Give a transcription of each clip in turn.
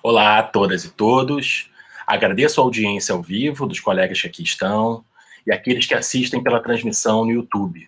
Olá a todas e todos. Agradeço a audiência ao vivo dos colegas que aqui estão e aqueles que assistem pela transmissão no YouTube.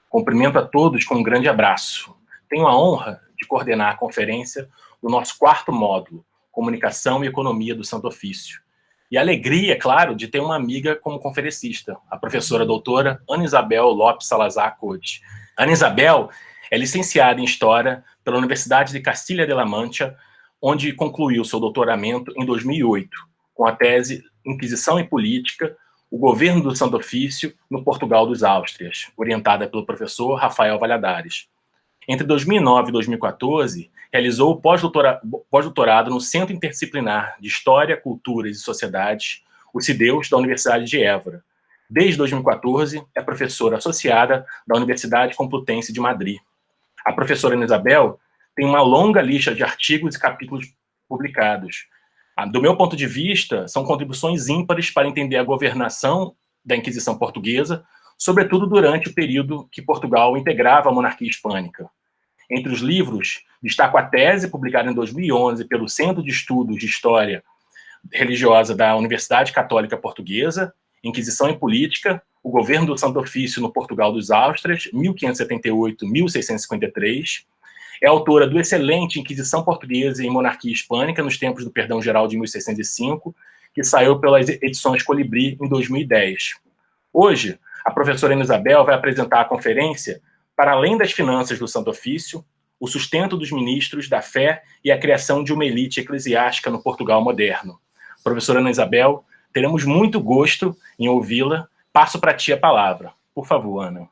Cumprimento a todos com um grande abraço. Tenho a honra de coordenar a conferência do nosso quarto módulo, Comunicação e Economia do Santo Ofício. E a alegria, claro, de ter uma amiga como conferencista, a professora doutora Ana Isabel Lopes Salazar Code. Ana Isabel é licenciada em História pela Universidade de Castilha-de la Mancha, onde concluiu seu doutoramento em 2008, com a tese Inquisição e Política, o Governo do Santo Ofício no Portugal dos Áustrias, orientada pelo professor Rafael Valladares. Entre 2009 e 2014, realizou o pós-doutorado no Centro Interdisciplinar de História, Culturas e Sociedades, o CIDEUS, da Universidade de Évora. Desde 2014, é professora associada da Universidade Complutense de Madrid. A professora Ana Isabel tem uma longa lista de artigos e capítulos publicados. Do meu ponto de vista, são contribuições ímpares para entender a governação da Inquisição Portuguesa, sobretudo durante o período que Portugal integrava a monarquia hispânica. Entre os livros, destaco a tese publicada em 2011 pelo Centro de Estudos de História Religiosa da Universidade Católica Portuguesa, Inquisição e Política, o Governo do Santo Ofício no Portugal dos Áustrias, 1578-1653, é autora do excelente Inquisição Portuguesa e Monarquia Hispânica nos tempos do Perdão Geral de 1605, que saiu pelas edições Colibri em 2010. Hoje, a professora Ana Isabel vai apresentar a conferência Para além das finanças do Santo Ofício, o sustento dos ministros da fé e a criação de uma elite eclesiástica no Portugal moderno. Professora Ana Isabel, teremos muito gosto em ouvi-la. Passo para ti a palavra. Por favor, Ana.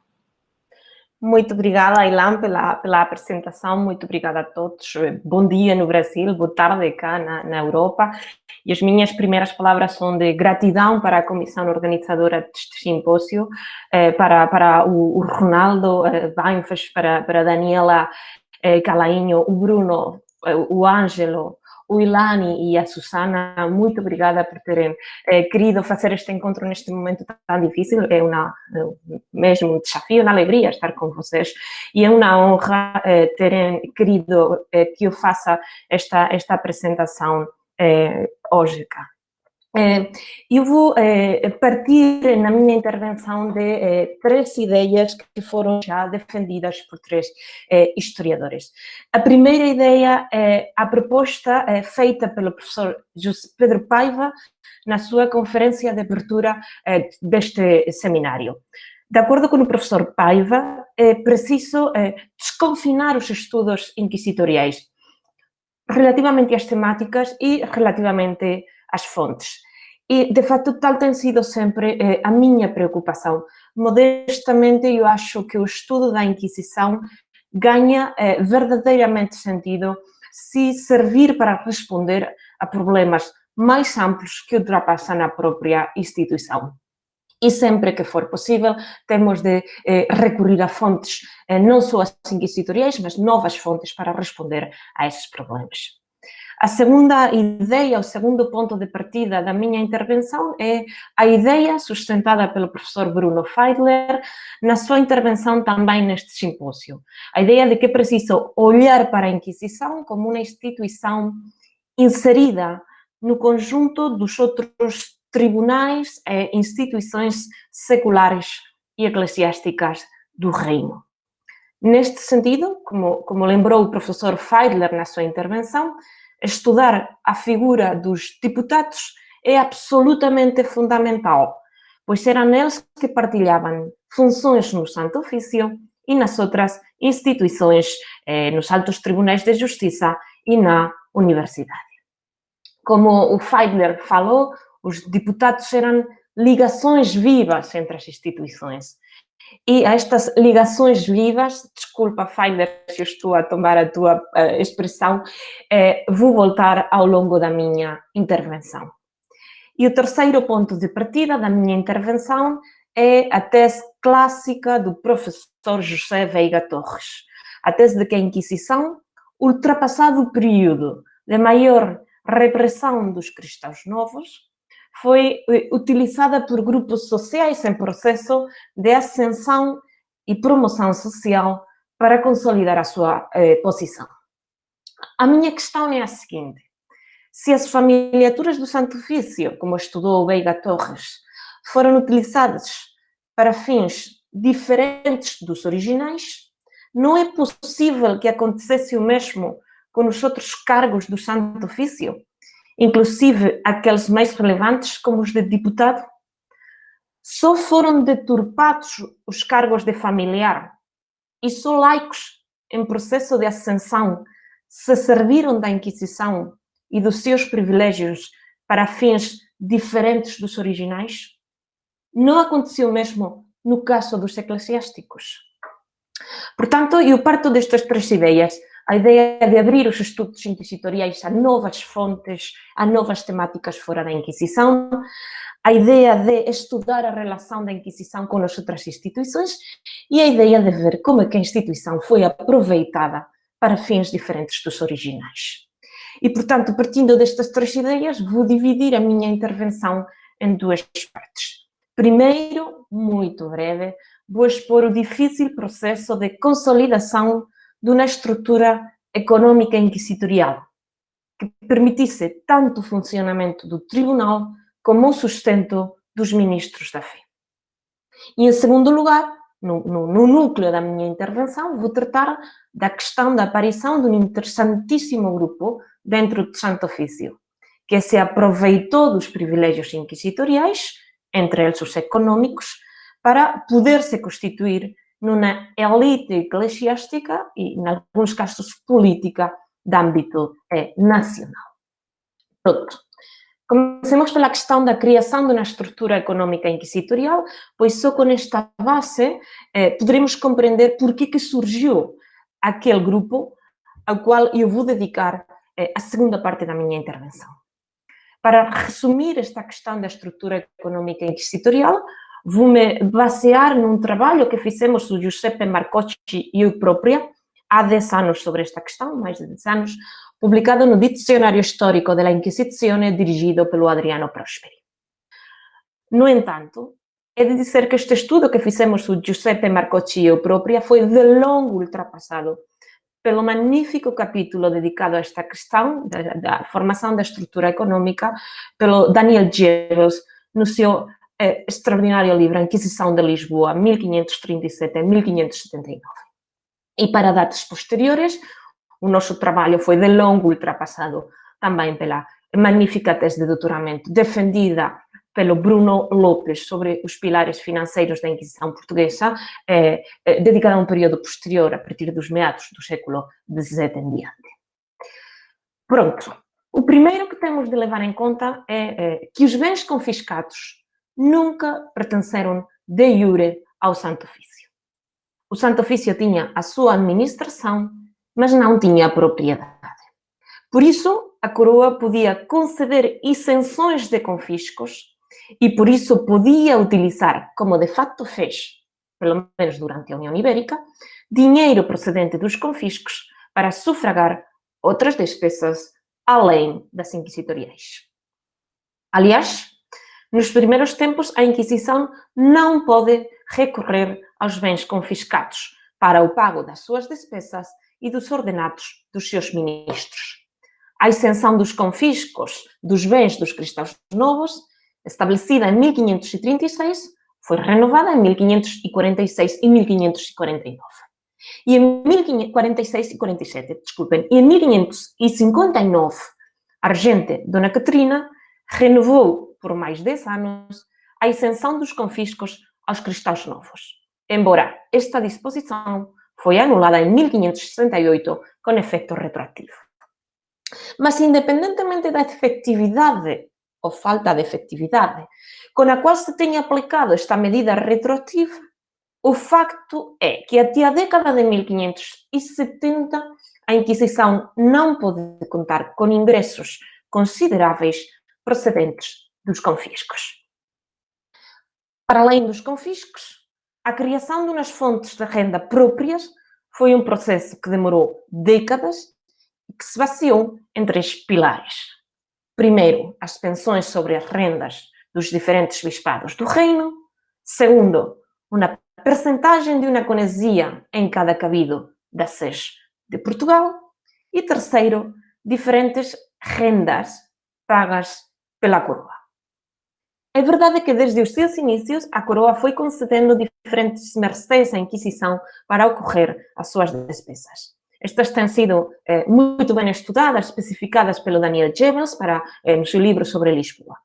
Muito obrigada, Ilan, pela apresentação. Muito obrigada a todos. Bom dia no Brasil, boa tarde cá na Europa. E as minhas primeiras palavras são de gratidão para a comissão organizadora deste simpósio, para o Ronaldo Banfas, para a Daniela Calainho, o Bruno, o Ângelo, o Ilani e a Susana. Muito obrigada por terem querido fazer este encontro neste momento tão difícil. É mesmo um desafio, uma alegria estar com vocês e é uma honra terem querido que eu faça esta apresentação hoje cá. Eu vou partir na minha intervenção de três ideias que foram já defendidas por três historiadores. A primeira ideia é a proposta feita pelo professor Pedro Paiva na sua conferência de abertura deste seminário. De acordo com o professor Paiva, é preciso desconfinar os estudos inquisitoriais relativamente às temáticas e relativamente às fontes. E, de fato, tal tem sido sempre a minha preocupação. Modestamente, eu acho que o estudo da Inquisição ganha verdadeiramente sentido se servir para responder a problemas mais amplos que ultrapassam a própria instituição. E sempre que for possível, temos de recorrer a fontes, não só as inquisitoriais, mas novas fontes para responder a esses problemas. A segunda ideia, o segundo ponto de partida da minha intervenção é a ideia sustentada pelo professor Bruno Feidler na sua intervenção também neste simpósio. A ideia de que é preciso olhar para a Inquisição como uma instituição inserida no conjunto dos outros tribunais e instituições seculares e eclesiásticas do reino. Neste sentido, como lembrou o professor Feidler na sua intervenção, estudar a figura dos deputados é absolutamente fundamental, pois eram eles que partilhavam funções no Santo Ofício e nas outras instituições, nos altos tribunais de justiça e na universidade. Como o Feidler falou, os deputados eram ligações vivas entre as instituições. E a estas ligações vivas, desculpa, Feidler, se eu estou a tomar a tua expressão, vou voltar ao longo da minha intervenção. E o terceiro ponto de partida da minha intervenção é a tese clássica do professor José Veiga Torres. A tese de que a Inquisição, ultrapassado o período de maior repressão dos cristãos novos, foi utilizada por grupos sociais em processo de ascensão e promoção social para consolidar a sua posição. A minha questão é a seguinte: se as familiaturas do Santo Ofício, como estudou Veiga Torres, foram utilizadas para fins diferentes dos originais, não é possível que acontecesse o mesmo com os outros cargos do Santo Ofício, inclusive aqueles mais relevantes, como os de deputado. Só foram deturpados os cargos de familiar e só laicos em processo de ascensão se serviram da Inquisição e dos seus privilégios para fins diferentes dos originais. Não aconteceu mesmo no caso dos eclesiásticos. Portanto, eu parto destas três ideias. A ideia de abrir os estudos inquisitoriais a novas fontes, a novas temáticas fora da Inquisição, a ideia de estudar a relação da Inquisição com as outras instituições e a ideia de ver como é que a instituição foi aproveitada para fins diferentes dos originais. E, portanto, partindo destas três ideias, vou dividir a minha intervenção em duas partes. Primeiro, muito breve, vou expor o difícil processo de consolidação de uma estrutura econômica inquisitorial que permitisse tanto o funcionamento do tribunal como o sustento dos ministros da fé. E, em segundo lugar, no núcleo da minha intervenção, vou tratar da questão da aparição de um interessantíssimo grupo dentro do Santo Ofício, que se aproveitou dos privilégios inquisitoriais, entre eles os econômicos, para poder se constituir numa elite eclesiástica e, em alguns casos, política de âmbito nacional. Pronto. Comecemos pela questão da criação de uma estrutura econômica inquisitorial, pois só com esta base poderemos compreender por que surgiu aquele grupo ao qual eu vou dedicar a segunda parte da minha intervenção. Para resumir esta questão da estrutura econômica inquisitorial, vou-me basear num trabalho que fizemos o Giuseppe Marcocci e eu própria há 10 anos sobre esta questão, mais de 10 anos, publicado no Dicionário Histórico da Inquisizione, dirigido pelo Adriano Prosperi. No entanto, é de dizer que este estudo que fizemos o Giuseppe Marcocci e eu própria foi de longo ultrapassado pelo magnífico capítulo dedicado a esta questão da formação da estrutura econômica, pelo Daniel Jevels, no seu extraordinário livro A Inquisição de Lisboa, 1537 a 1579. E para datas posteriores, o nosso trabalho foi de longo ultrapassado também pela magnífica tese de doutoramento defendida pelo Bruno Lopes sobre os pilares financeiros da Inquisição portuguesa, dedicada a um período posterior, a partir dos meados do século XVII em diante. Pronto. O primeiro que temos de levar em conta é que os bens confiscados nunca pertenceram de jure ao Santo Ofício. O Santo Ofício tinha a sua administração, mas não tinha a propriedade. Por isso, a coroa podia conceder isenções de confiscos e, por isso, podia utilizar, como de facto fez, pelo menos durante a União Ibérica, dinheiro procedente dos confiscos para sufragar outras despesas além das inquisitoriais. Aliás, nos primeiros tempos, a Inquisição não pode recorrer aos bens confiscados para o pago das suas despesas e dos ordenados dos seus ministros. A isenção dos confiscos dos bens dos cristãos novos, estabelecida em 1536, foi renovada em 1546 e 1549. E em 1546 e 47, desculpem, e em 1559, a regente Dona Catarina renovou por mais 10 anos a isenção dos confiscos aos cristãos novos, embora esta disposição foi anulada em 1568 com efeito retroativo. Mas, independentemente da efetividade ou falta de efetividade com a qual se tenha aplicado esta medida retroativa, o facto é que até a década de 1570 a Inquisição não pode contar com ingressos consideráveis procedentes dos confiscos. Para além dos confiscos, a criação de umas fontes de renda próprias foi um processo que demorou décadas e que se baseou em 3 pilares. Primeiro, as pensões sobre as rendas dos diferentes bispados do reino. Segundo, uma percentagem de uma conesia em cada cabido da SES de Portugal. E terceiro, diferentes rendas pagas pela coroa. É verdade que desde os seus inícios a coroa foi concedendo diferentes mercês à Inquisição para ocorrer as suas despesas. Estas têm sido muito bem estudadas, especificadas pelo Daniel Jevons no seu livro sobre Lisboa.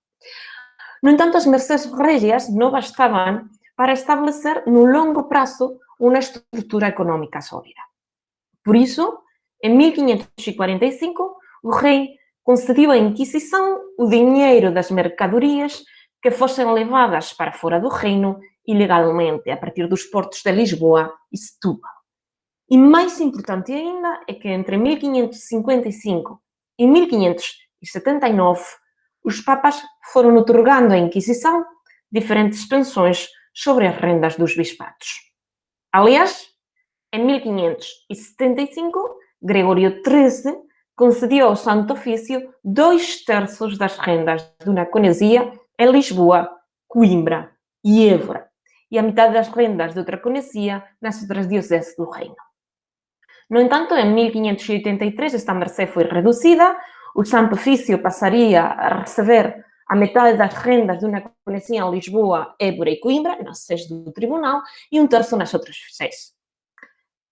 No entanto, as mercês régias não bastavam para estabelecer no longo prazo uma estrutura econômica sólida. Por isso, em 1545, o rei concedeu à Inquisição o dinheiro das mercadorias que fossem levadas para fora do reino ilegalmente, a partir dos portos de Lisboa e Setúbal. E mais importante ainda é que entre 1555 e 1579, os papas foram outorgando à Inquisição diferentes pensões sobre as rendas dos bispados. Aliás, em 1575, Gregório XIII concedeu ao Santo Ofício 2/3 das rendas de uma conesia em Lisboa, Coimbra e Évora, e a metade das rendas de outra conesia nas outras dioceses do reino. No entanto, em 1583, esta mercê foi reduzida, o Santo Ofício passaria a receber a metade das rendas de uma conesia em Lisboa, Évora e Coimbra, nas sedes do tribunal, e 1/3 nas outras sedes.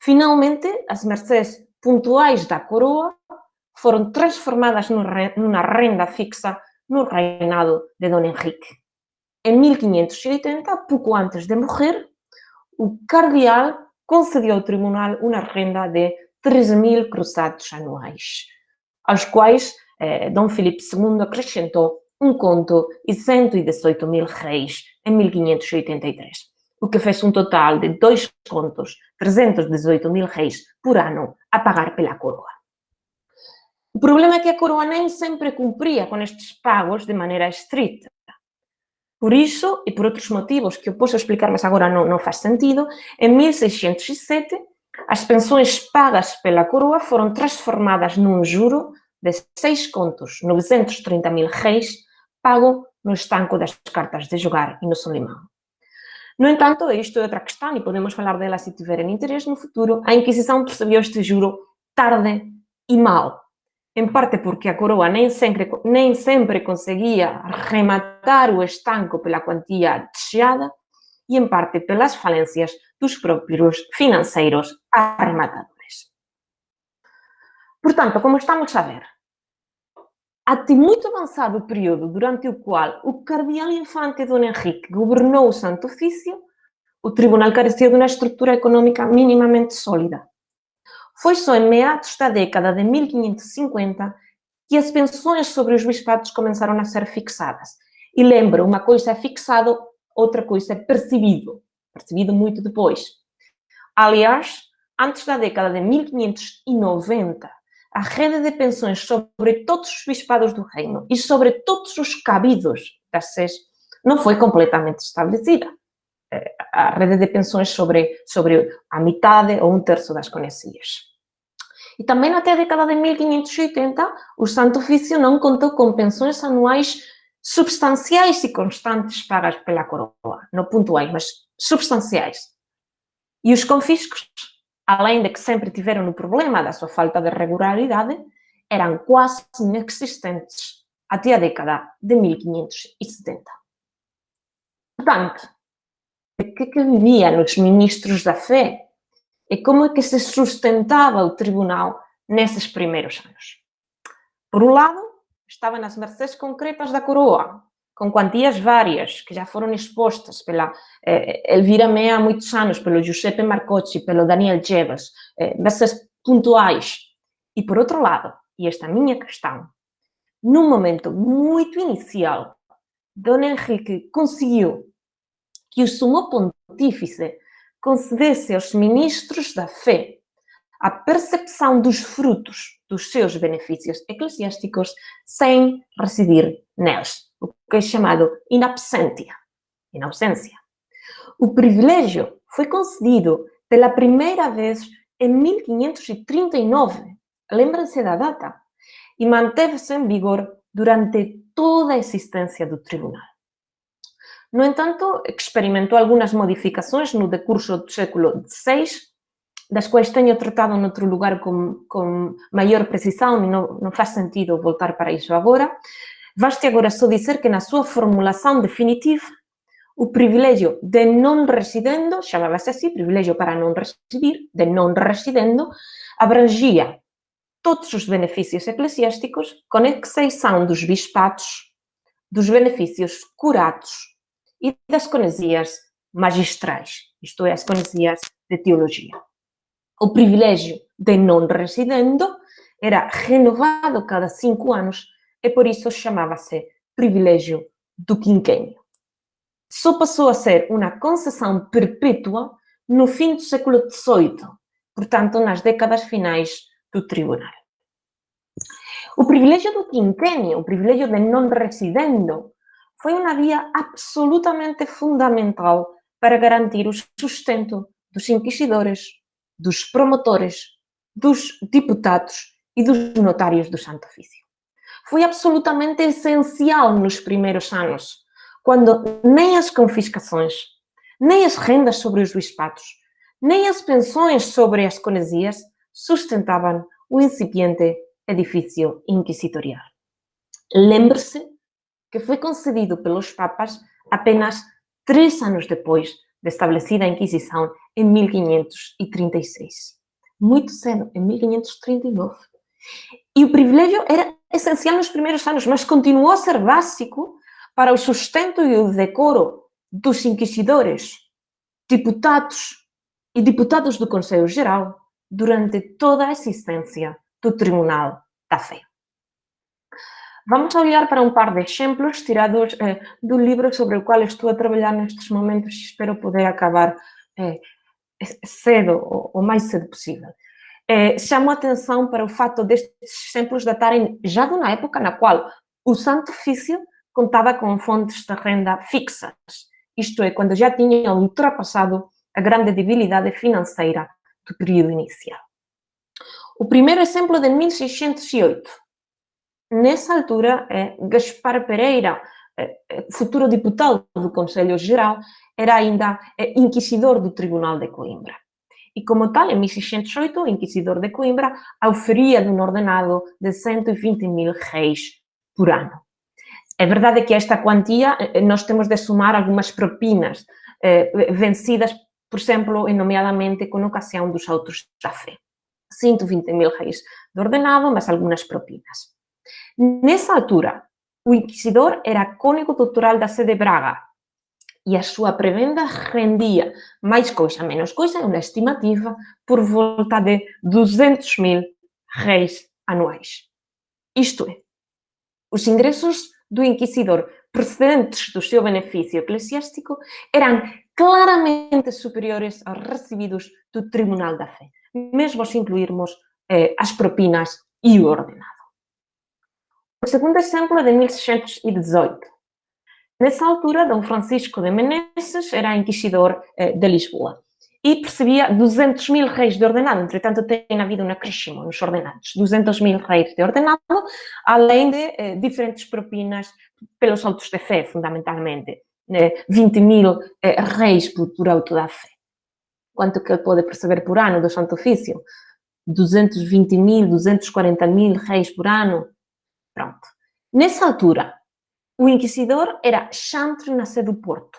Finalmente, as mercês pontuais da coroa foram transformadas numa renda fixa no reinado de Dom Henrique. Em 1580, pouco antes de morrer, o cardeal concedeu ao tribunal uma renda de 13.000 cruzados anuais, aos quais Dom Filipe II acrescentou um conto e 118.000 réis em 1583, o que fez um total de 2 contos, 318.000 réis por ano a pagar pela coroa. O problema é que a coroa nem sempre cumpria com estes pagos de maneira estrita. Por isso, e por outros motivos que eu posso explicar, mas agora não faz sentido, em 1607, as pensões pagas pela coroa foram transformadas num juro de 6 contos, 930.000 réis, pago no estanco das cartas de jogar e no Solimão. No entanto, isto é outra questão e podemos falar dela se tiverem interesse no futuro. A Inquisição percebeu este juro tarde e mal. Em parte porque a coroa nem sempre conseguia rematar o estanco pela quantia desejada e em parte pelas falências dos próprios financeiros arrematadores. Portanto, como estamos a ver, até muito avançado o período durante o qual o cardeal infante Dom Henrique governou o Santo Ofício, o tribunal carecia de uma estrutura econômica minimamente sólida. Foi só em meados da década de 1550 que as pensões sobre os bispados começaram a ser fixadas. E lembro, uma coisa é fixado, outra coisa é percebido muito depois. Aliás, antes da década de 1590, a rede de pensões sobre todos os bispados do reino e sobre todos os cabidos das SES não foi completamente estabelecida. A rede de pensões sobre a metade ou 1/3 das conecidas. E também até a década de 1580, o Santo Ofício não contou com pensões anuais substanciais e constantes pagas pela coroa, não pontuais, mas substanciais. E os confiscos, além de que sempre tiveram o problema da sua falta de regularidade, eram quase inexistentes até a década de 1570. Portanto, de que viviam os ministros da fé e como é que se sustentava o tribunal nesses primeiros anos? Por um lado, estavam as mercês concretas da coroa, com quantias várias, que já foram expostas pela Elvira Mea há muitos anos, pelo Giuseppe Marcocci, pelo Daniel Jevons, mercês pontuais. E por outro lado, e esta é a minha questão, num momento muito inicial, Dom Henrique conseguiu que o sumo pontífice concedesse aos ministros da fé a percepção dos frutos dos seus benefícios eclesiásticos sem residir neles, o que é chamado in absentia, in ausência. O privilégio foi concedido pela primeira vez em 1539, lembrem-se da data, e manteve-se em vigor durante toda a existência do tribunal. No entanto, experimentou algumas modificações no decurso do século XVI, das quais tenho tratado noutro lugar com maior precisão e não faz sentido voltar para isso agora. Baste agora só dizer que na sua formulação definitiva, o privilégio de non residendo, chamava-se assim, privilégio para non residir, de non residendo, abrangia todos os benefícios eclesiásticos, com exceção dos bispados, dos benefícios curatos e das conesias magistrais, isto é, as conesias de teologia. O privilégio de non residendo era renovado cada 5 anos e por isso chamava-se privilégio do quinquênio. Só passou a ser uma concessão perpétua no fim do século XVIII, portanto, nas décadas finais do tribunal. O privilégio do quinquênio, o privilégio de non residendo, foi uma via absolutamente fundamental para garantir o sustento dos inquisidores, dos promotores, dos deputados e dos notários do Santo Ofício. Foi absolutamente essencial nos primeiros anos, quando nem as confiscações, nem as rendas sobre os bispados, nem as pensões sobre as conesias sustentavam o incipiente edifício inquisitorial. Lembre-se que foi concedido pelos papas apenas 3 anos depois de estabelecida a Inquisição em 1536. Muito cedo, em 1539. E o privilégio era essencial nos primeiros anos, mas continuou a ser básico para o sustento e o decoro dos inquisidores, deputados e deputados do Conselho Geral durante toda a existência do Tribunal da Fé. Vamos olhar para um par de exemplos tirados do livro sobre o qual estou a trabalhar nestes momentos e espero poder acabar cedo, o mais cedo possível. Chamo a atenção para o fato destes exemplos datarem já de uma época na qual o Santo Ofício contava com fontes de renda fixas, isto é, quando já tinha ultrapassado a grande debilidade financeira do período inicial. O primeiro exemplo de 1608. Nessa altura, Gaspar Pereira, futuro deputado do Conselho Geral, era ainda inquisidor do Tribunal de Coimbra. E como tal, em 1608, o inquisidor de Coimbra auferia de um ordenado de 120.000 réis por ano. É verdade que a esta quantia nós temos de somar algumas propinas vencidas, por exemplo, nomeadamente com ocasião dos autos da fé. 120.000 réis de ordenado, mas algumas propinas. Nessa altura, o inquisidor era cônego doutoral da sé de Braga e a sua prebenda rendia mais coisa, menos coisa, uma estimativa, por volta de 200.000 réis anuais. Isto é, os ingressos do inquisidor procedentes do seu benefício eclesiástico eram claramente superiores aos recebidos do Tribunal da Fé, mesmo se incluirmos as propinas e o ordenado. O segundo exemplo é de 1618. Nessa altura, Dom Francisco de Meneses era inquisidor de Lisboa e percebia 200.000 réis de ordenado. Entretanto, tem havido um acréscimo nos ordenados. 200.000 réis de ordenado, além de diferentes propinas pelos autos de fé, fundamentalmente. 20.000 réis por auto da fé. Quanto que ele pode perceber por ano do Santo Ofício? 220.000, 240.000 réis por ano. Pronto. Nessa altura, o inquisidor era chantre na sé do Porto.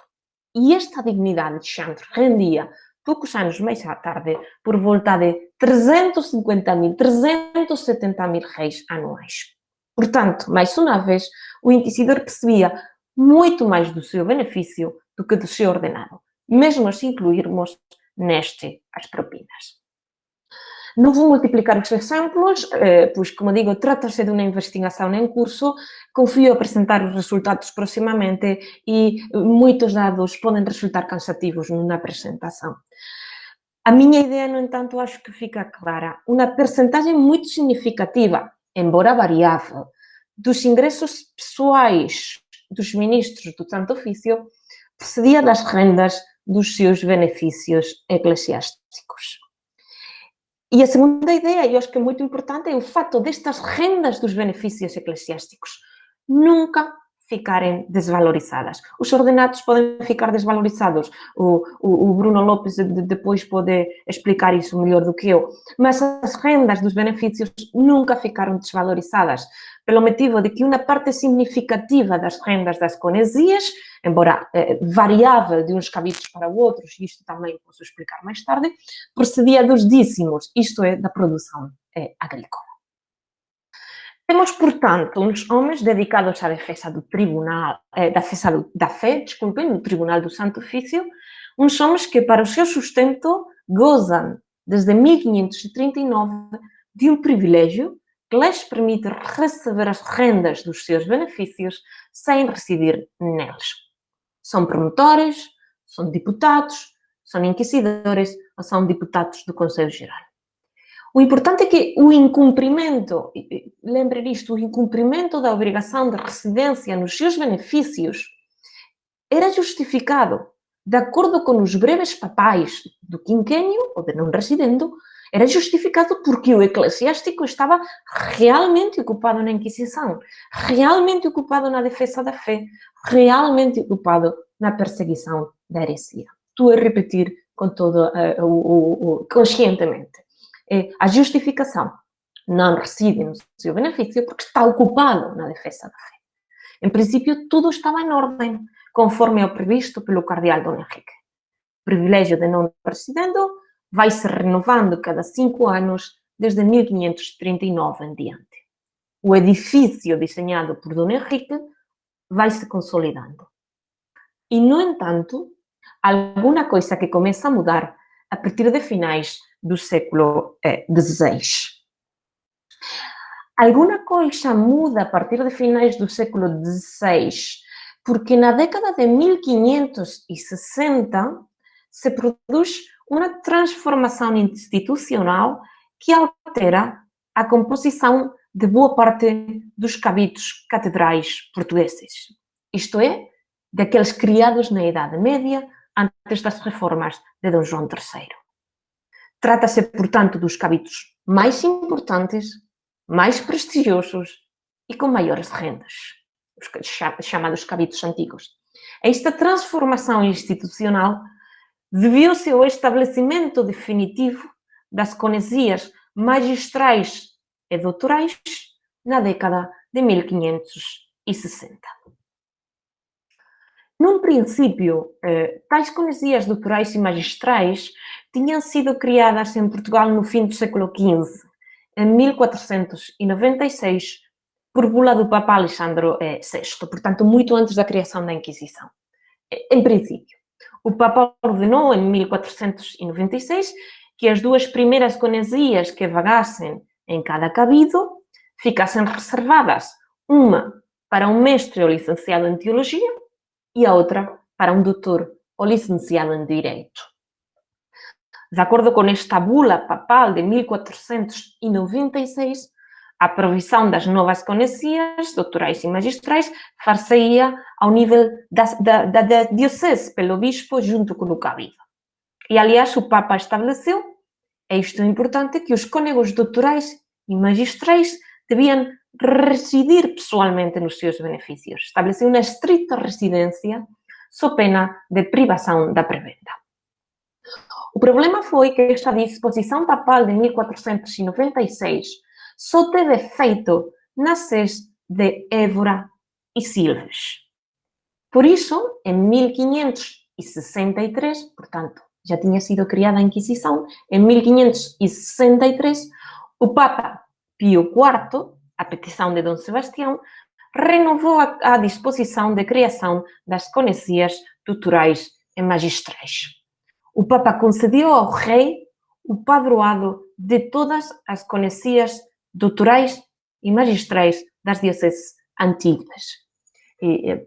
E esta dignidade de chantre rendia, poucos anos mais à tarde, por volta de 350.000, 370.000 réis anuais. Portanto, mais uma vez, o inquisidor percebia muito mais do seu benefício do que do seu ordenado, mesmo se incluirmos neste as propinas. Não vou multiplicar os exemplos, pois, como digo, trata-se de uma investigação em curso, confio apresentar os resultados proximamente e muitos dados podem resultar cansativos numa apresentação. A minha ideia, no entanto, acho que fica clara. Uma percentagem muito significativa, embora variável, dos ingressos pessoais dos ministros do Santo Ofício procedia das rendas dos seus benefícios eclesiásticos. E a segunda ideia, e eu acho que é muito importante, é o fato destas rendas dos benefícios eclesiásticos nunca ficarem desvalorizadas. Os ordenados podem ficar desvalorizados. O Bruno Lopes depois pode explicar isso melhor do que eu. Mas as rendas dos benefícios nunca ficaram desvalorizadas, pelo motivo de que uma parte significativa das rendas das conesias, embora variável de uns cabidos para outros, e isto também posso explicar mais tarde, procedia dos dízimos, isto é, da produção agrícola. Temos, portanto, uns homens dedicados à defesa do tribunal, da fé, desculpem, do Tribunal do Santo Ofício, uns homens que, para o seu sustento, gozam, desde 1539, de um privilégio que lhes permite receber as rendas dos seus benefícios sem residir neles. São promotores, são deputados, são inquisidores ou são deputados do Conselho Geral. O importante é que o incumprimento, lembre isto, o incumprimento da obrigação de residência nos seus benefícios era justificado, de acordo com os breves papais do quinquênio, ou de não residendo, era justificado porque o eclesiástico estava realmente ocupado na Inquisição, realmente ocupado na defesa da fé, realmente ocupado na perseguição da heresia. Estou a repetir com todo conscientemente. A justificação não reside no seu benefício porque está ocupado na defesa da fé. Em princípio, tudo estava em ordem, conforme é previsto pelo cardeal Dom Henrique. O privilégio de não residendo vai se renovando cada 5 anos, desde 1539 em diante. O edifício desenhado por Dom Henrique vai se consolidando. E, no entanto, alguma coisa que começa a mudar a partir de finais do século XVI. Alguma coisa muda a partir de finais do século XVI, porque na década de 1560 se produz uma transformação institucional que altera a composição de boa parte dos cabidos catedrais portugueses. Isto é, daqueles criados na Idade Média, antes das reformas de Dom João III. Trata-se, portanto, dos cabidos mais importantes, mais prestigiosos e com maiores rendas, os chamados cabidos antigos. Esta transformação institucional deviu-se ao estabelecimento definitivo das conesias magistrais e doutorais na década de 1560. Num princípio, tais conesias doutorais e magistrais tinham sido criadas em Portugal no fim do século XV, em 1496, por bula do Papa Alexandre VI, portanto, muito antes da criação da Inquisição. Em princípio, o Papa ordenou, em 1496, que as 2 primeiras conesias que vagassem em cada cabido ficassem reservadas, uma para um mestre ou licenciado em Teologia e a outra para um doutor ou licenciado em Direito. De acordo com esta bula papal de 1496, a provisão das novas conesias doutorais e magistrais far-se-ia ao nível da diocese pelo bispo junto com o cabido. E, aliás, o Papa estabeleceu, é isto importante, que os cônegos doutorais e magistrais deviam residir pessoalmente nos seus benefícios. Estabeleceu uma estrita residência sob pena de privação da prebenda. O problema foi que esta disposição papal de 1496 só teve efeito nas sés de Évora e Silves. Por isso, em 1563, portanto, já tinha sido criada a Inquisição, em 1563, o Papa Pio IV, a petição de Dom Sebastião, renovou a disposição de criação das conesias doutorais e magistrais. O Papa concedeu ao rei o padroado de todas as conesias doutorais e magistrais das dioceses antigas.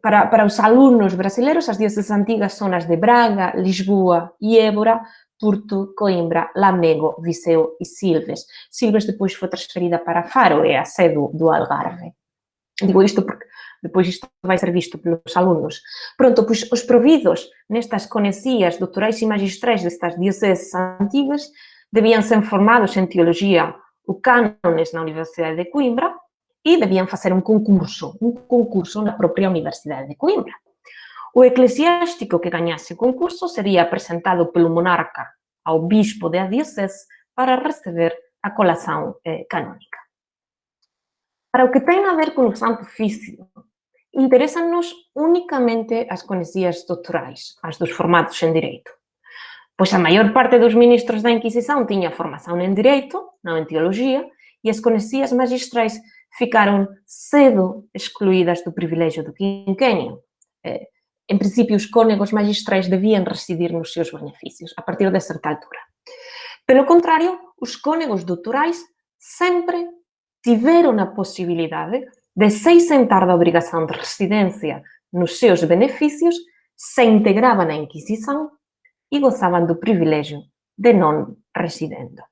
Para os alunos brasileiros, as dioceses antigas são as de Braga, Lisboa e Évora, Porto, Coimbra, Lamego, Viseu e Silves. Silves depois foi transferida para Faro, é a sede do Algarve. Digo isto porque depois isto vai ser visto pelos alunos. Pronto, pois os providos nestas conesias doutorais e magistrais destas dioceses antigas deviam ser formados em teologia ou cânones na Universidade de Coimbra e deviam fazer um concurso na própria Universidade de Coimbra. O eclesiástico que ganhasse o concurso seria apresentado pelo monarca ao bispo da diocese para receber a colação canônica. Para o que tem a ver com o Santo Ofício, interessam-nos unicamente as conhecidas doutorais, as dos formados em Direito, pois a maior parte dos ministros da Inquisição tinha formação em Direito, não em Teologia, e as conhecidas magistrais ficaram cedo excluídas do privilégio do quinquênio. Em princípio, os cônegos magistrais deviam residir nos seus benefícios, a partir de certa altura. Pelo contrário, os cônegos doutorais sempre tiveram a possibilidade de se isentar da obrigação de residência nos seus benefícios, se integravam na Inquisição e gozavam do privilégio de não residendo.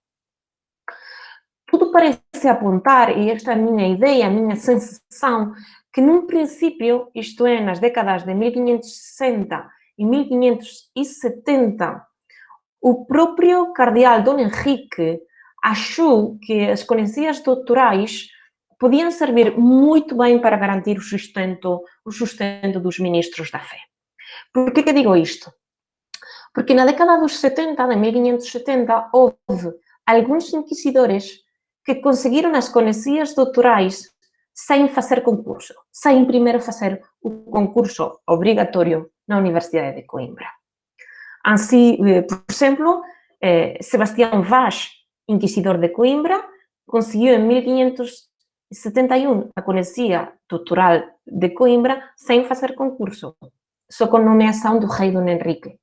Tudo parece apontar, e esta é a minha ideia, a minha sensação, que num princípio, isto é, nas décadas de 1560 e 1570, o próprio cardeal Dom Henrique achou que as conhecidas doutorais podiam servir muito bem para garantir o sustento dos ministros da fé. Por que digo isto? Porque na década dos 70, de 1570, houve alguns inquisidores que conseguiram as conhecidas doutorais sem fazer concurso, sem primeiro fazer o concurso obrigatório na Universidade de Coimbra. Assim, por exemplo, Sebastião Vaz, inquisidor de Coimbra, conseguiu em 1571 a conhecia doutoral de Coimbra sem fazer concurso, só com nomeação do rei Dom Henrique.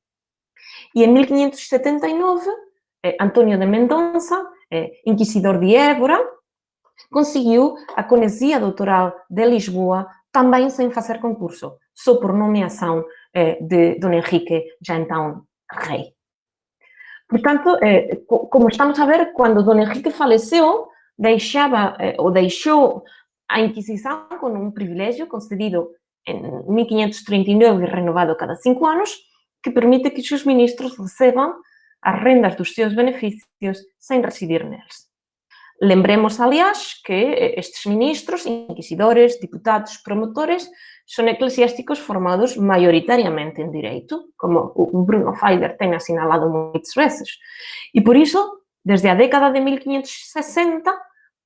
E em 1579, Antônio de Mendonça, inquisidor de Évora, conseguiu a conhecia doutoral de Lisboa também sem fazer concurso, só por nomeação de Dom Henrique, já então rei. Portanto, como estamos a ver, quando Dom Henrique faleceu, deixou a Inquisição com um privilégio concedido em 1539 e renovado cada 5 anos, que permite que os seus ministros recebam as rendas dos seus benefícios sem residir neles. Lembremos, aliás, que estes ministros, inquisidores, deputados, promotores, são eclesiásticos formados maioritariamente em Direito, como o Bruno Feider tem assinalado muitas vezes. E por isso, desde a década de 1560,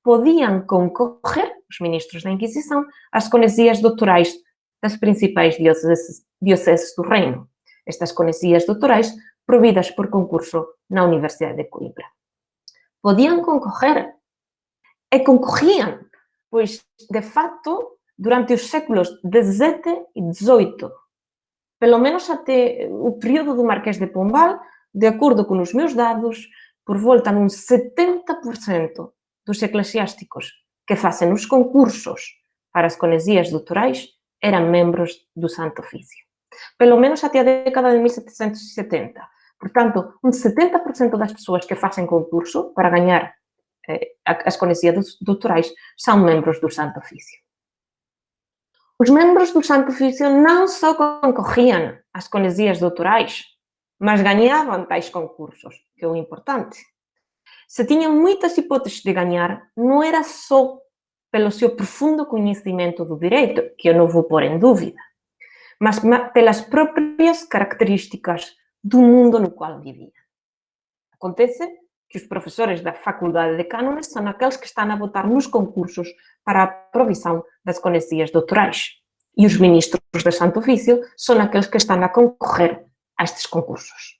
podiam concorrer, os ministros da Inquisição, às conhecidas doutorais das principais dioceses do reino. Estas conhecidas doutorais providas por concurso na Universidade de Coimbra. Podiam concorrer e concorriam, pois, de facto, durante os séculos XVII e XVIII, pelo menos até o período do Marquês de Pombal, de acordo com os meus dados, por volta de uns 70% dos eclesiásticos que fazem os concursos para as conhecidas doutorais eram membros do Santo Ofício. Pelo menos até a década de 1770. Portanto, uns 70% das pessoas que fazem concurso para ganhar as conhecidas doutorais são membros do Santo Ofício. Os membros do Santo Ofício não só concorriam às conhecidas doutorais, mas ganhavam tais concursos, que é o importante. Se tinham muitas hipóteses de ganhar, não era só pelo seu profundo conhecimento do direito, que eu não vou pôr em dúvida, mas pelas próprias características do mundo no qual viviam. Acontece que os professores da Faculdade de Cânones são aqueles que estão a votar nos concursos para a provisão das conhecidas doutorais. E os ministros do Santo Ofício são aqueles que estão a concorrer a estes concursos.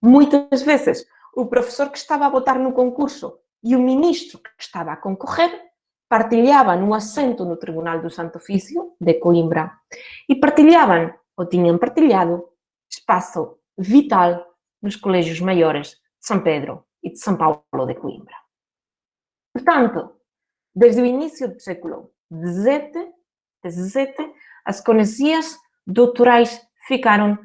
Muitas vezes, o professor que estava a votar no concurso e o ministro que estava a concorrer partilhavam um assento no Tribunal do Santo Ofício de Coimbra e partilhavam, ou tinham partilhado, espaço vital nos colégios maiores de São Pedro e de São Paulo de Coimbra. Portanto, desde o início do século XVII, as conhecidas doutorais ficaram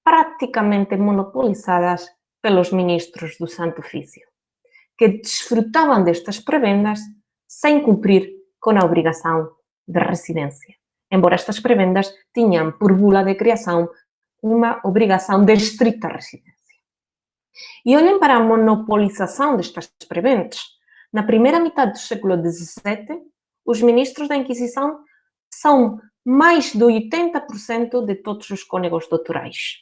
praticamente monopolizadas pelos ministros do Santo Ofício, que desfrutavam destas prebendas sem cumprir com a obrigação de residência, embora estas prebendas tinham por bula de criação uma obrigação de estrita residência. E olhem para a monopolização destas prebendas. Na primeira metade do século XVII, os ministros da Inquisição são mais de 80% de todos os cônegos doutorais.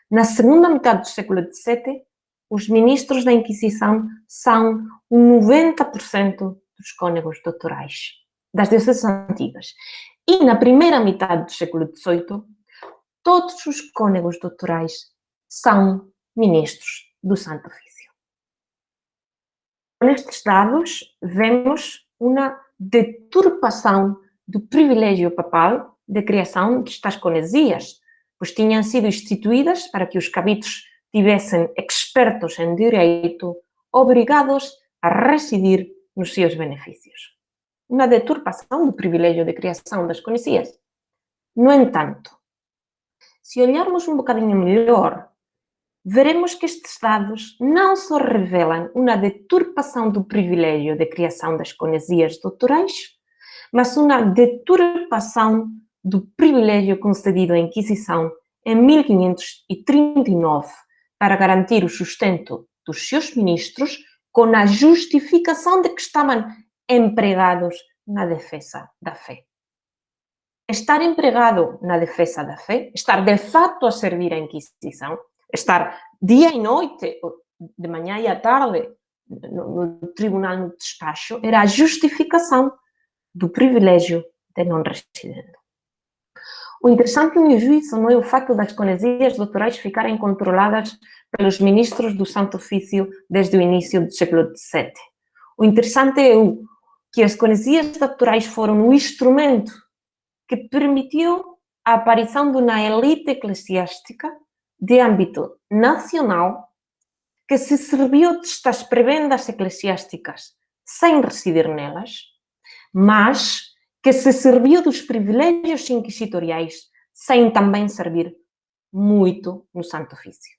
Na segunda metade do século XVII, os ministros da Inquisição são 90% dos cônegos doutorais, das dioceses antigas. E na primeira metade do século XVIII, todos os cônegos doutorais são ministros do Santo Ofício. Nestes dados, vemos uma deturpação do privilégio papal de criação destas conesias, pois tinham sido instituídas para que os cabidos tivessem expertos em direito obrigados a residir nos seus benefícios. Uma deturpação do privilégio de criação das conesias. No entanto, se olharmos um bocadinho melhor, veremos que estes dados não só revelam uma deturpação do privilégio de criação das conesias doutorais, mas uma deturpação do privilégio concedido à Inquisição em 1539 para garantir o sustento dos seus ministros com a justificação de que estavam empregados na defesa da fé. Estar empregado na defesa da fé, estar de fato a servir à Inquisição, estar dia e noite, de manhã e à tarde, no tribunal, no despacho, era a justificação do privilégio de não residente. O interessante, no meu juízo, não é o facto das conesias doutorais ficarem controladas pelos ministros do Santo Ofício desde o início do século XVII. O interessante é que as conesias doutorais foram o instrumento que permitiu a aparição de uma elite eclesiástica de âmbito nacional que se serviu destas prebendas eclesiásticas sem residir nelas, mas que se serviu dos privilégios inquisitoriais sem também servir muito no Santo Ofício.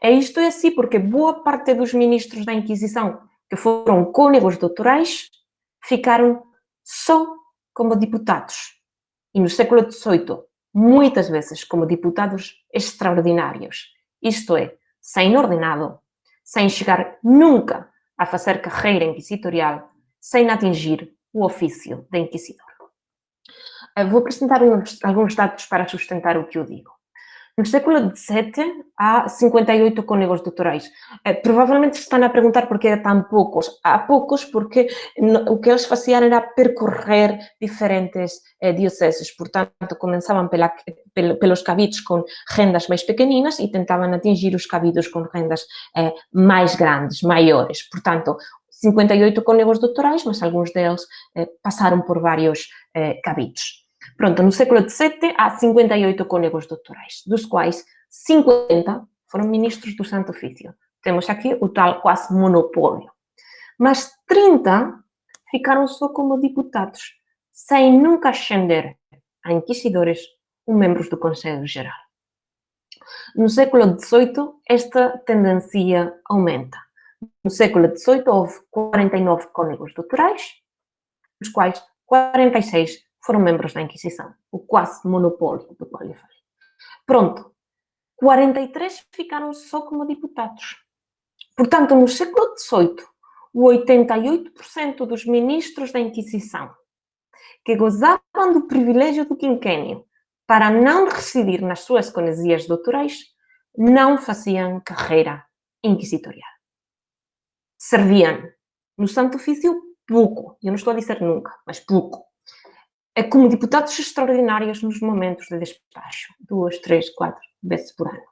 Isto é assim porque boa parte dos ministros da Inquisição que foram cônegos doutorais ficaram só como deputados. E no século XVIII, muitas vezes como deputados extraordinários. Isto é, sem ordenado, sem chegar nunca a fazer carreira inquisitorial, sem atingir o ofício de inquisidor. Vou apresentar alguns dados para sustentar o que eu digo. No século XVII, há 58 cônegos doutorais. Provavelmente se estão a perguntar por que há tão poucos. Há poucos porque o que eles faziam era percorrer diferentes dioceses. Portanto, começavam pelos cabidos com rendas mais pequeninas e tentavam atingir os cabidos com rendas mais grandes, maiores. Portanto, 58 cônegos doutorais, mas alguns deles passaram por vários cabidos. Pronto, no século XVII há 58 cônegos doutorais, dos quais 50 foram ministros do Santo Ofício. Temos aqui o tal quase monopólio. Mas 30 ficaram só como deputados, sem nunca ascender a inquisidores ou membros do Conselho Geral. No século XVIII, esta tendência aumenta. No século XVIII houve 49 cônegos doutorais, dos quais 46 foram membros da Inquisição, o quase monopólio do qual eu falei. Pronto, 43 ficaram só como deputados. Portanto, no século XVIII, o 88% dos ministros da Inquisição que gozavam do privilégio do quinquênio para não residir nas suas conesias doutorais, não faziam carreira inquisitorial. Serviam no Santo Ofício pouco, eu não estou a dizer nunca, mas pouco. Como deputados extraordinários nos momentos de despacho, 2, 3, 4 vezes por ano.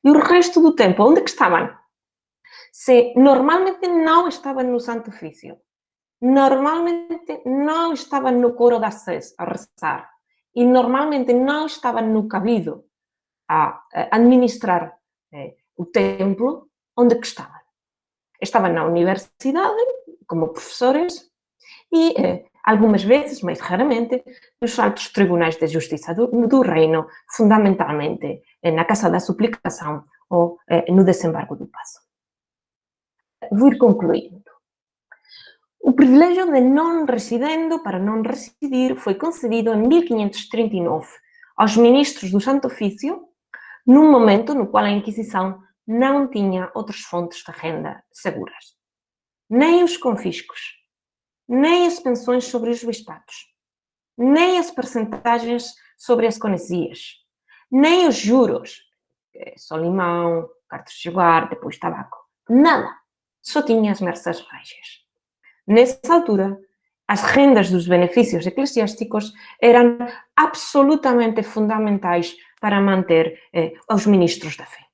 E o resto do tempo, onde é que estavam? Se normalmente não estavam no Santo Ofício, normalmente não estavam no coro da Sé a rezar, e normalmente não estavam no cabido a administrar o templo, onde é que estavam? Estavam na universidade, como professores, e algumas vezes, mais raramente, nos altos tribunais de justiça do reino, fundamentalmente na Casa da Suplicação ou no desembargo do Paço. Vou ir concluindo. O privilégio de não residendo para não residir foi concedido em 1539 aos ministros do Santo Ofício, num momento no qual a Inquisição não tinha outras fontes de renda seguras. Nem os confiscos, nem as pensões sobre os bispados, nem as percentagens sobre as conhecias, nem os juros, Solimão, cartas de jogar, depois tabaco, nada, só tinha as mersas régias. Nessa altura, as rendas dos benefícios eclesiásticos eram absolutamente fundamentais para manter os ministros da fé.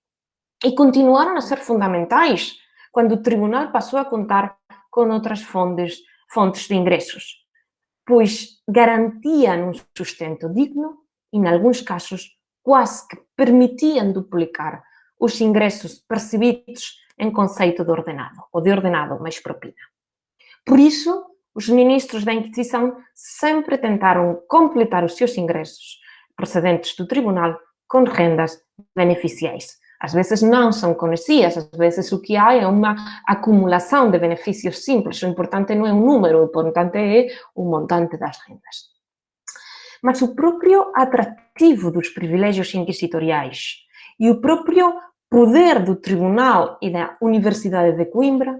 E continuaram a ser fundamentais quando o tribunal passou a contar com outras fontes de ingressos, pois garantiam um sustento digno e, em alguns casos, quase que permitiam duplicar os ingressos percebidos em conceito de ordenado, ou de ordenado mais propina. Por isso, os ministros da Inquisição sempre tentaram completar os seus ingressos procedentes do tribunal com rendas beneficiais. Às vezes não são conhecidas, às vezes o que há é uma acumulação de benefícios simples. O importante não é o número, o importante é o montante das rendas. Mas o próprio atrativo dos privilégios inquisitoriais e o próprio poder do tribunal e da Universidade de Coimbra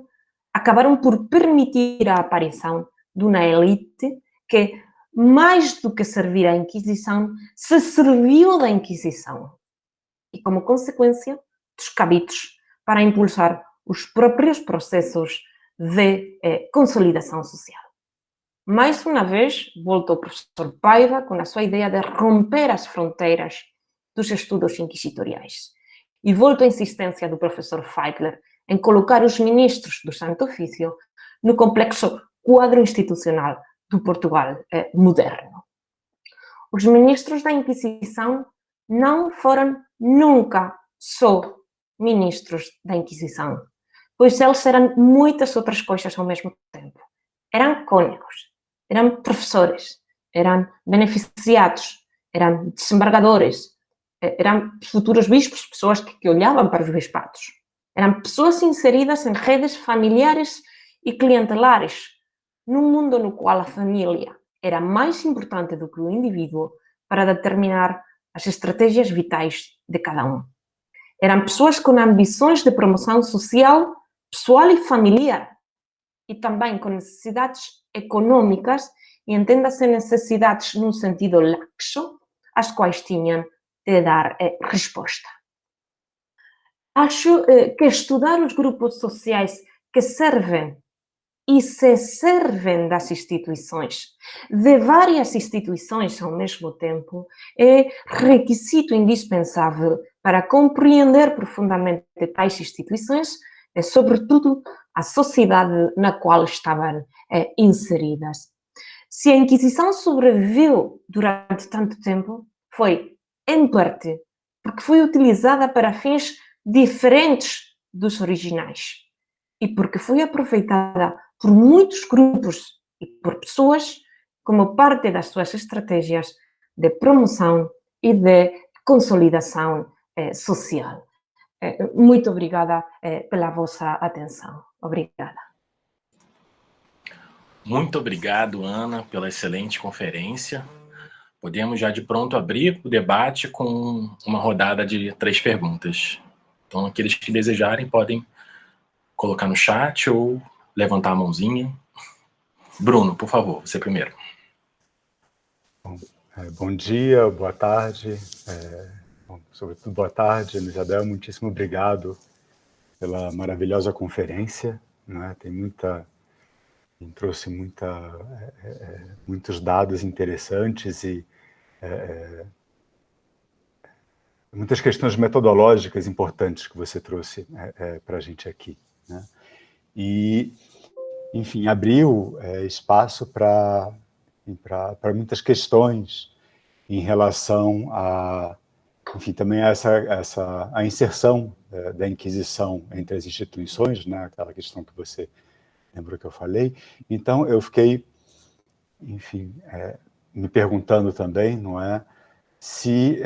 acabaram por permitir a aparição de uma elite que, mais do que servir à Inquisição, se serviu da Inquisição e, como consequência, dos cabidos para impulsar os próprios processos de consolidação social. Mais uma vez, volta o professor Paiva com a sua ideia de romper as fronteiras dos estudos inquisitoriais. E volta a insistência do professor Feigler em colocar os ministros do Santo Ofício no complexo quadro institucional do Portugal moderno. Os ministros da Inquisição não foram nunca só ministros da Inquisição, pois eles eram muitas outras coisas ao mesmo tempo. Eram cônegos, eram professores, eram beneficiados, eram desembargadores, eram futuros bispos, pessoas que olhavam para os bispados. Eram pessoas inseridas em redes familiares e clientelares, num mundo no qual a família era mais importante do que o indivíduo para determinar as estratégias vitais de cada um. Eram pessoas com ambições de promoção social, pessoal e familiar, e também com necessidades econômicas, e entenda-se necessidades num sentido laxo, às quais tinham de dar resposta. Acho que estudar os grupos sociais que servem e se servem das instituições, de várias instituições ao mesmo tempo, é requisito indispensável para compreender profundamente tais instituições, sobretudo a sociedade na qual estavam inseridas. Se a Inquisição sobreviveu durante tanto tempo, foi, em parte, porque foi utilizada para fins diferentes dos originais e porque foi aproveitada por muitos grupos e por pessoas como parte das suas estratégias de promoção e de consolidação social. Muito obrigada pela vossa atenção. Obrigada. Muito obrigado, Ana, pela excelente conferência. Podemos já de pronto abrir o debate com uma rodada de 3 perguntas. Então, aqueles que desejarem podem colocar no chat ou levantar a mãozinha. Bruno, por favor, você primeiro. Bom dia, boa tarde. Sobretudo, boa tarde, Ana Isabel. Muitíssimo obrigado pela maravilhosa conferência. Né? Trouxe muitos dados interessantes e muitas questões metodológicas importantes que você trouxe para a gente aqui. Né? E, enfim, abriu espaço para muitas questões em relação a, enfim, também a a inserção da Inquisição entre as instituições, né? Aquela questão que você lembrou que eu falei. Então, eu fiquei, enfim, me perguntando também, não é, se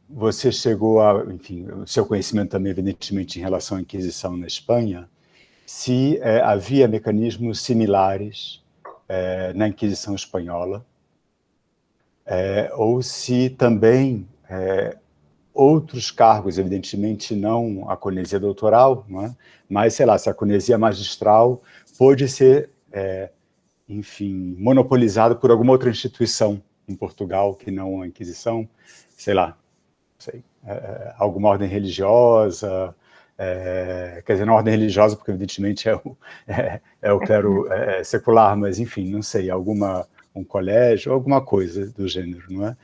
você chegou a, enfim, o seu conhecimento também, evidentemente, em relação à Inquisição na Espanha, se havia mecanismos similares na Inquisição espanhola, ou se também outros cargos, evidentemente não a conesia doutoral, não é? Mas, sei lá, se a conesia magistral pôde ser enfim, monopolizado por alguma outra instituição em Portugal que não a Inquisição, sei lá, alguma ordem religiosa, quer dizer, não ordem religiosa, porque evidentemente é o clero secular, mas enfim, não sei, um colégio, alguma coisa do gênero, não é?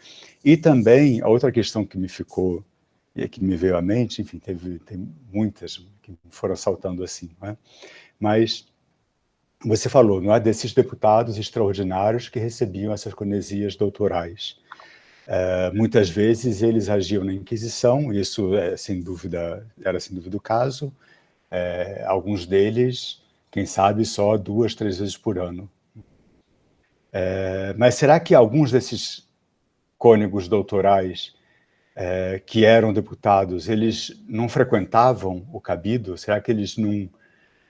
E também, a outra questão que me ficou, e que me veio à mente, enfim, tem muitas que foram saltando assim, não é? Mas você falou, não é, desses deputados extraordinários que recebiam essas conesias doutorais. Muitas vezes eles agiam na Inquisição, isso era sem dúvida o caso. Alguns deles, quem sabe, só 2, 3 vezes por ano. Mas será que alguns desses cônegos doutorais que eram deputados, eles não frequentavam o cabido? Será que eles não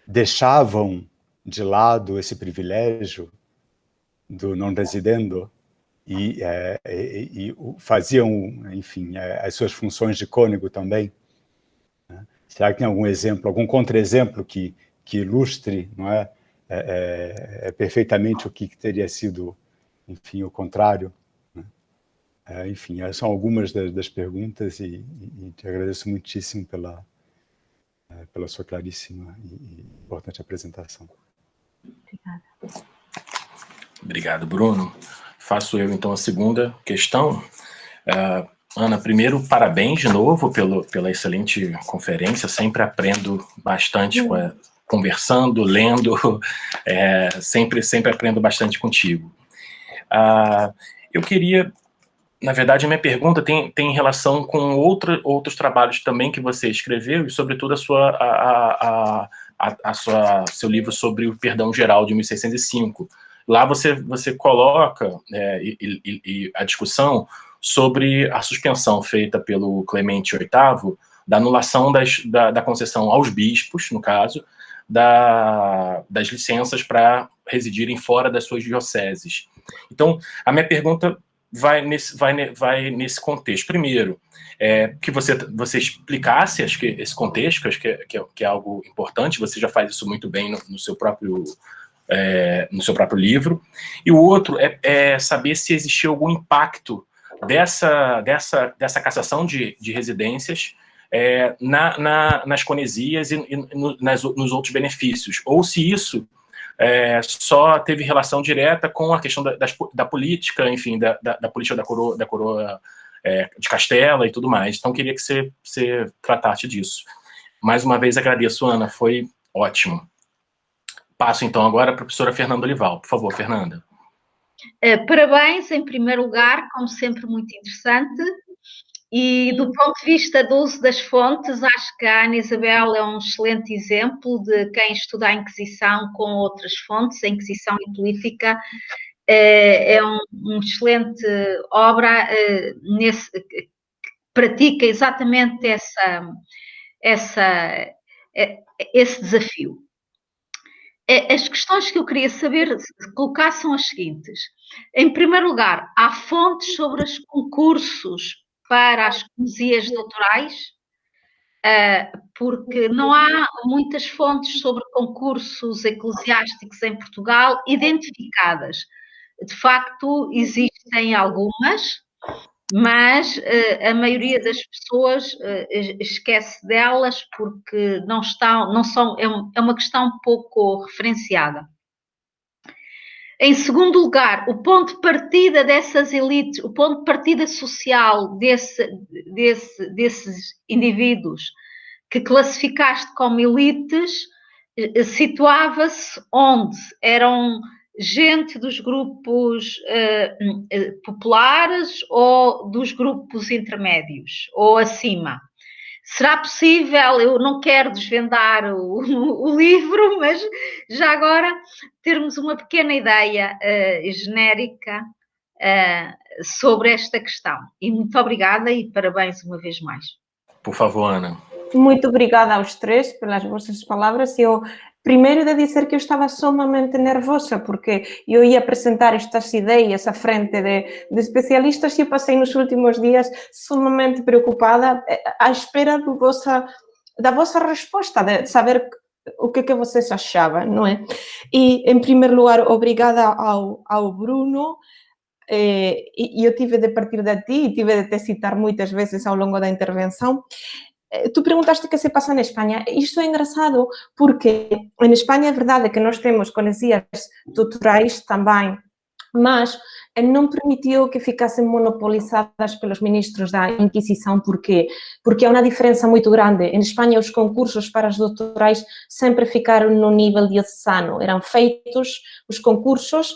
deixavam de lado esse privilégio do non residendo e faziam, enfim, as suas funções de cônego também? Será que tem algum exemplo, algum contra-exemplo que ilustre, não é, perfeitamente o que teria sido, enfim, o contrário? Enfim, são algumas das perguntas e te agradeço muitíssimo pela sua claríssima e importante apresentação. Obrigada. Obrigado, Bruno. Faço eu, então, a segunda questão. Ana, primeiro, parabéns de novo pela excelente conferência. Sempre aprendo bastante conversando, lendo. Sempre aprendo bastante contigo. Eu queria... Na verdade, a minha pergunta tem relação com outros trabalhos também que você escreveu e, sobretudo, seu livro sobre o Perdão Geral de 1605. Lá você coloca a discussão sobre a suspensão feita pelo Clemente VIII da anulação da concessão aos bispos, no caso, das licenças para residirem fora das suas dioceses. Então, a minha pergunta vai nesse contexto. Primeiro, que você explicasse, acho que esse contexto, acho que é algo importante, você já faz isso muito bem no seu próprio livro. E o outro é saber se existiu algum impacto dessa cassação de residências nas conesias e nos outros benefícios, ou se isso só teve relação direta com a questão da política, enfim, da política da coroa de Castela e tudo mais. Então, queria que você tratasse disso. Mais uma vez, agradeço, Ana, foi ótimo. Passo, então, agora para a professora Fernanda Olival. Por favor, Fernanda. Parabéns, em primeiro lugar, como sempre, muito interessante. E do ponto de vista do uso das fontes, acho que a Ana Isabel é um excelente exemplo de quem estuda a Inquisição com outras fontes. A Inquisição e Política é uma excelente obra que pratica exatamente esse desafio. As questões que eu queria colocar são as seguintes. Em primeiro lugar, há fontes sobre os concursos para as conesias doutorais, porque não há muitas fontes sobre concursos eclesiásticos em Portugal identificadas. De facto, existem algumas, mas a maioria das pessoas esquece delas porque é uma questão pouco referenciada. Em segundo lugar, o ponto de partida dessas elites, o ponto de partida social desses indivíduos que classificaste como elites, situava-se onde? Eram gente dos grupos populares ou dos grupos intermédios, ou acima? Será possível, eu não quero desvendar o livro, mas já agora termos uma pequena ideia genérica sobre esta questão. E muito obrigada e parabéns uma vez mais. Por favor, Ana. Muito obrigada aos três pelas vossas palavras. Eu primeiro de dizer que eu estava sumamente nervosa porque eu ia apresentar estas ideias à frente de especialistas e eu passei nos últimos dias sumamente preocupada à espera da vossa resposta, de saber o que vocês achavam, não é? E, em primeiro lugar, obrigada ao Bruno. E eu tive de partir de ti e tive de te citar muitas vezes ao longo da intervenção. Tu perguntaste o que se passa na Espanha. Isto é engraçado porque em Espanha é verdade que nós temos conhecidas doutorais também, mas não permitiu que ficassem monopolizadas pelos ministros da Inquisição. Por quê? Porque há uma diferença muito grande. Em Espanha, os concursos para as doutorais sempre ficaram no nível diocesano. Eram feitos os concursos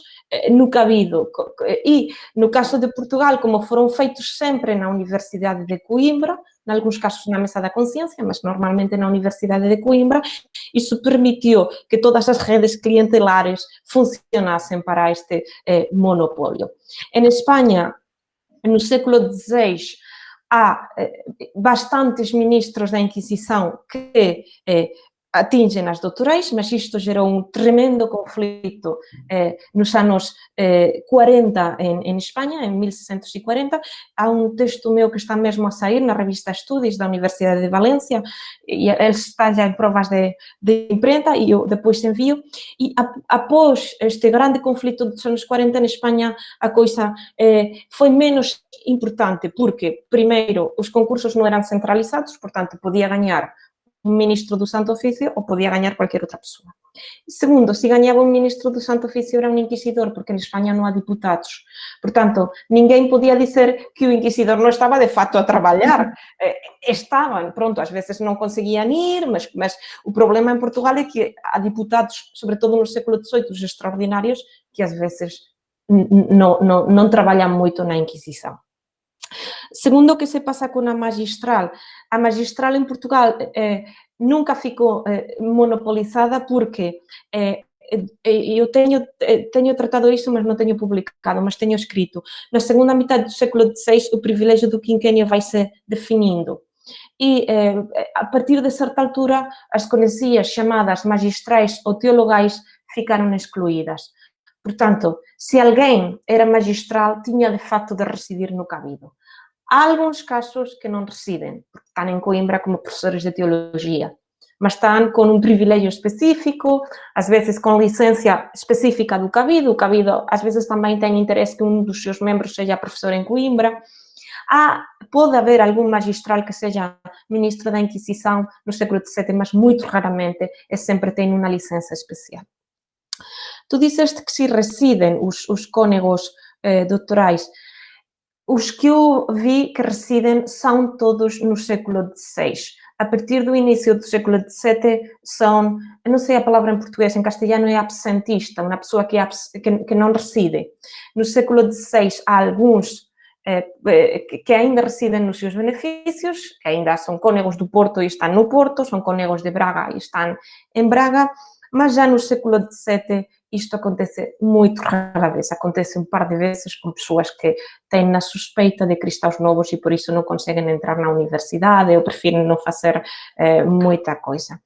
no cabido. E, no caso de Portugal, como foram feitos sempre na Universidade de Coimbra, em alguns casos na Mesa da Consciência, mas normalmente na Universidade de Coimbra, isso permitiu que todas as redes clientelares funcionassem para este monopólio. Em Espanha, no século XVI, há bastantes ministros da Inquisição que atingem as doutorais, mas isto gerou um tremendo conflito nos anos 40 em Espanha, em 1640. Há um texto meu que está mesmo a sair na revista Estudios da Universidade de Valência, e ele está já em provas de imprenta, e eu depois envio. E após este grande conflito dos anos 40 em Espanha, a coisa foi menos importante, porque, primeiro, os concursos não eram centralizados, portanto, podia ganhar um ministro do Santo Ofício ou podia ganhar qualquer outra pessoa. Segundo, se ganhava um ministro do Santo Ofício era um inquisidor, porque em Espanha não há deputados. Portanto, ninguém podia dizer que o inquisidor não estava de fato a trabalhar. Estavam, pronto, às vezes não conseguiam ir, mas o problema em Portugal é que há deputados, sobretudo no século XVIII, os extraordinários, que às vezes não trabalham muito na Inquisição. Segundo, o que se passa com a magistral em Portugal nunca ficou monopolizada, porque eu tenho tratado isso, mas não tenho publicado, mas tenho escrito. Na segunda metade do século XVI, o privilégio do quinquênio vai se definindo. E, a partir de certa altura, as conhecidas chamadas magistrais ou teologais ficaram excluídas. Portanto, se alguém era magistral, tinha de facto de residir no cabido. Há alguns casos que não residem, porque estão em Coimbra como professores de teologia, mas estão com um privilégio específico, às vezes com licença específica do cabido. O cabido, às vezes, também tem interesse que um dos seus membros seja professor em Coimbra. Pode haver algum magistral que seja ministro da Inquisição no século XVII, mas muito raramente, sempre tem uma licença especial. Tu disseste que se residem os cônegos doutorais. Os que eu vi que residem são todos no século XVI. A partir do início do século XVII são, eu não sei a palavra em português, em castelhano é absentista, uma pessoa que não reside. No século XVI há alguns que ainda residem nos seus benefícios, que ainda são cônegos do Porto e estão no Porto, são cônegos de Braga e estão em Braga, mas já no século XVII isto acontece muito rara vez, acontece um par de vezes com pessoas que têm a suspeita de cristãos novos e por isso não conseguem entrar na universidade ou preferem não fazer muita coisa.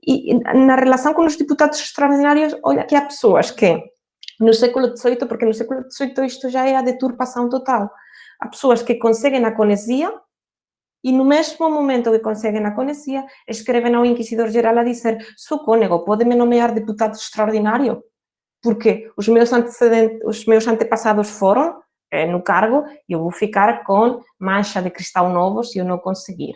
E na relação com os deputados extraordinários, olha que há pessoas que no século XVIII, porque no século XVIII isto já é a deturpação total, há pessoas que conseguem a conesia e no mesmo momento que conseguem a conesia, escrevem ao Inquisidor-Geral a dizer: sou cônego, pode-me nomear deputado extraordinário? Porque os meus antepassados foram no cargo e eu vou ficar com mancha de cristão novo se eu não conseguir.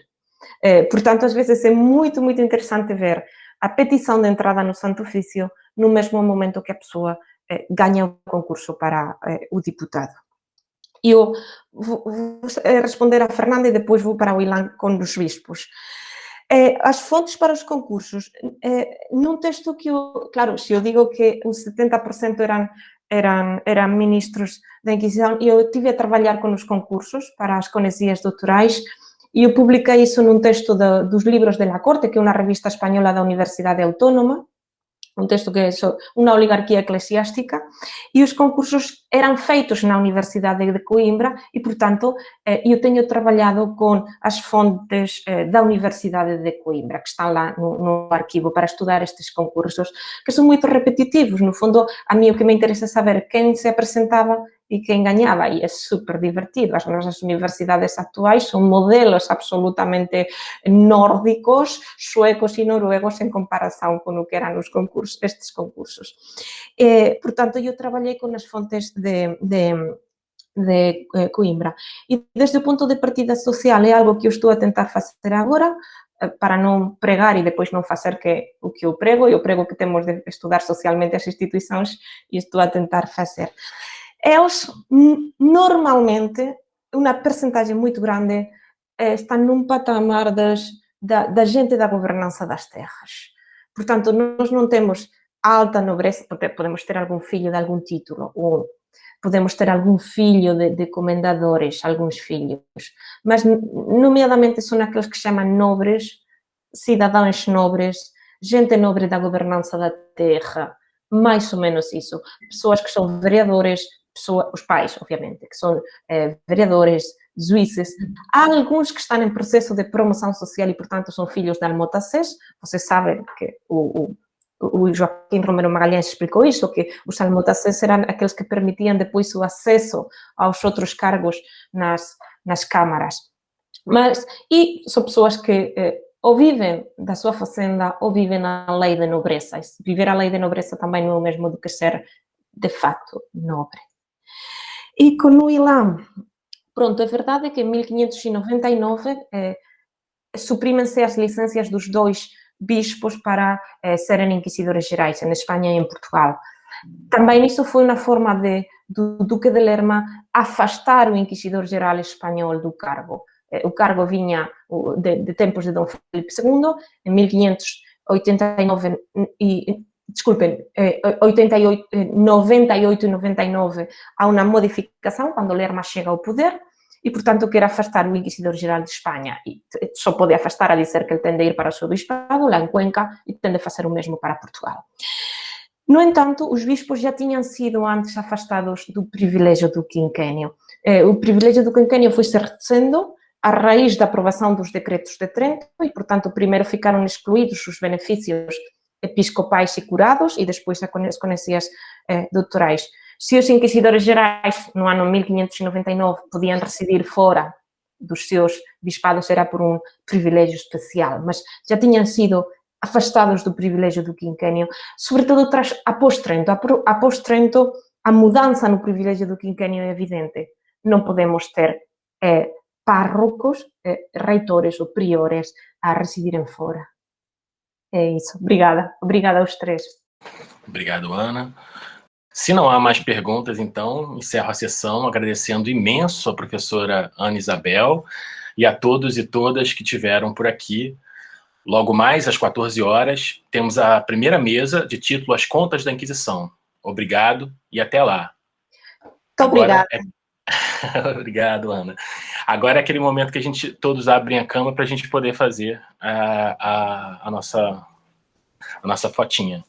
Portanto, às vezes é muito, muito interessante ver a petição de entrada no Santo Ofício no mesmo momento que a pessoa ganha o concurso para o deputado. Eu vou responder a Fernanda e depois vou para o Ilan com os bispos. As fontes para os concursos, num texto que eu, claro, se eu digo que os 70% eram ministros da Inquisição, eu estive a trabalhar com os concursos para as conhecidas doutorais e eu publiquei isso num texto dos Livros de la Corte, que é uma revista espanhola da Universidade Autónoma, um texto que é uma oligarquia eclesiástica, e os concursos eram feitos na Universidade de Coimbra e, portanto, eu tenho trabalhado com as fontes da Universidade de Coimbra, que estão lá no arquivo, para estudar estes concursos, que são muito repetitivos. No fundo, a mim o que me interessa é saber quem se apresentava e quem ganhava, e é super divertido. As nossas universidades atuais são modelos absolutamente nórdicos, suecos e noruegos em comparação com o que eram os concursos, estes concursos. Portanto, eu trabalhei com as fontes de Coimbra. E desde o ponto de partida social é algo que eu estou a tentar fazer agora, para não pregar e depois não fazer o que eu prego que temos de estudar socialmente as instituições e estou a tentar fazer. Eles, normalmente, uma percentagem muito grande está num patamar da gente da governança das terras. Portanto, nós não temos alta nobreza, podemos ter algum filho de algum título, ou podemos ter algum filho de comendadores, alguns filhos, mas, nomeadamente, são aqueles que chamam nobres, cidadãos nobres, gente nobre da governança da terra, mais ou menos isso. Pessoas que são vereadores, os pais, obviamente, que são vereadores, juízes. Há alguns que estão em processo de promoção social e, portanto, são filhos de almotacés. Vocês sabem que o Joaquim Romero Magalhães explicou isso, que os almotacés eram aqueles que permitiam depois o acesso aos outros cargos nas câmaras. E são pessoas que ou vivem da sua fazenda ou vivem na lei de nobreza. Viver a lei de nobreza também não é o mesmo do que ser, de facto, nobre. E com o Islã, pronto, a verdade é que em 1599 suprimem-se as licenças dos 2 bispos para serem inquisidores gerais, em Espanha e em Portugal. Também isso foi uma forma do Duque de Lerma afastar o inquisidor geral espanhol do cargo. O cargo vinha de tempos de Dom Filipe II, em 1589, desculpem, 98 e 99 há uma modificação quando Lerma chega ao poder e, portanto, quer afastar o inquisidor-geral de Espanha e só pode afastar a dizer que ele tem de ir para o seu bispado, lá em Cuenca, e tem de fazer o mesmo para Portugal. No entanto, os bispos já tinham sido antes afastados do privilégio do quinquênio. O privilégio do quinquênio foi se reduzindo a raiz da aprovação dos decretos de Trento e, portanto, primeiro ficaram excluídos os benefícios episcopais e curados e depois as conhecidas doutorais. Se os inquisidores gerais, no ano 1599, podiam residir fora dos seus bispados, era por um privilégio especial, mas já tinham sido afastados do privilégio do quinquênio, sobretudo após Trento. Após Trento, a mudança no privilégio do quinquênio é evidente. Não podemos ter párrocos, reitores ou priores a residirem fora. É isso. Obrigada. Obrigada aos 3. Obrigado, Ana. Se não há mais perguntas, então, encerro a sessão agradecendo imenso a professora Ana Isabel e a todos e todas que tiveram por aqui. Logo mais, às 14 horas, temos a primeira mesa de título As Contas da Inquisição. Obrigado e até lá. Muito obrigada. Obrigado, Ana. Agora é aquele momento que todos abrem a cama para a gente poder fazer a nossa fotinha.